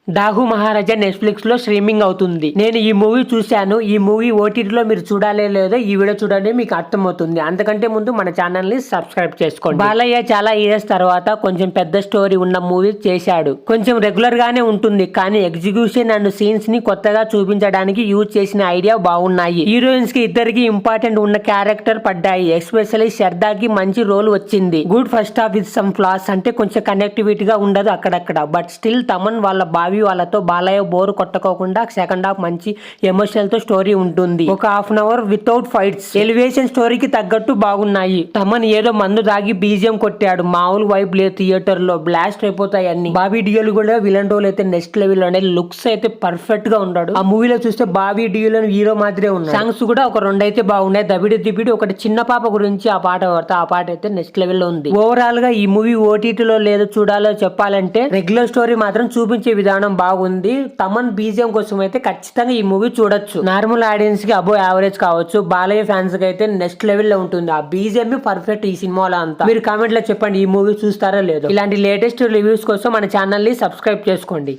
డాగు మహారాజా Netflix లో streaming అవుతుంది. నేను ఈ మూవీ చూశాను. ఈ మూవీ ఓటీటీలో మీరు చూడాలే లేదో ఈ వీడియో చూడండి, మీకు అర్థమవుతుంది. అంతకంటే ముందు మన ఛానల్ ని సబ్స్క్రైబ్ చేసుకోండి. బాలయ్య చాలా ఇయర్స్ తర్వాత కొంచెం పెద్ద స్టోరీ ఉన్న మూవీ చేశాడు. కొంచెం రెగ్యులర్ గానే ఉంటుంది, కానీ ఎగ్జిక్యూషన్ అండ్ సీన్స్ ని కొత్తగా చూపించడానికి యూజ్ చేసిన ఐడియా బాగున్నాయి. హీరోయిన్స్ కి ఇద్దరికి ఇంపార్టెంట్ ఉన్న క్యారెక్టర్ పడ్డాయి. ఎస్పెషల్లీ శ్రద్ధాకి మంచి రోల్ వచ్చింది. Good first half with some floss, అంటే కొంచెం కనెక్టివిటీగా ఉండదు అక్కడక్కడ. బట్ స్టిల్ తమన్ వాళ్ళ వాళ్ళతో బాలయ్య బోర్ కొట్టకోకుండా సెకండ్ హాఫ్ మంచి ఎమోషనల్ తో స్టోరీ ఉంటుంది. ఒక half an hour without fights. Elevation స్టోరీకి తగ్గట్టు బాగున్నాయి. తమన్ ఏదో మందు దాగి బీజియం కొట్టాడు. మామూలు వైబ్ లేదు థియేటర్ లో. బ్లాస్ట్ అయిపోతాయి అన్ని. బాబీ డియోల్ కూడా విలన్ రోల్ అయితే నెక్స్ట్ లెవెల్ ఉండే. లుక్స్ అయితే పర్ఫెక్ట్ గా ఉన్నాడు. ఆ మూవీలో చూస్తే బాబీ డియోల్ హీరో మాదిరే ఉన్నాడు. సాంగ్స్ కూడా ఒక రెండు అయితే బాగున్నాయి. దబిడి ఒకటి చిన్న పాప గురించి ఆ పాట పడతా. ఆ పాట అయితే నెక్స్ట్ లెవెల్ లో ఉంది. ఓవరాల్ గా ఈ మూవీ ఓటీటీలో లేదో చూడాలో చెప్పాలంటే రెగ్యులర్ స్టోరీ మాత్రం చూపించే విధానం బాగుంది. తమన్ బీజియం కోసం అయితే ఖచ్చితంగా ఈ మూవీ చూడొచ్చు. నార్మల్ ఆడియన్స్ కి అబో యావరేజ్ కావచ్చు. బాలయ్య ఫ్యాన్స్ కి అయితే నెక్స్ట్ లెవెల్ లో ఉంటుంది. ఆ బీజియం పర్ఫెక్ట్ ఈ సినిమాలో అంతా. మీరు కామెంట్ లో చెప్పండి ఈ మూవీ చూస్తారా లేదో. ఇలాంటి లేటెస్ట్ రివ్యూస్ కోసం మన ఛానల్ ని సబ్స్క్రైబ్ చేసుకోండి.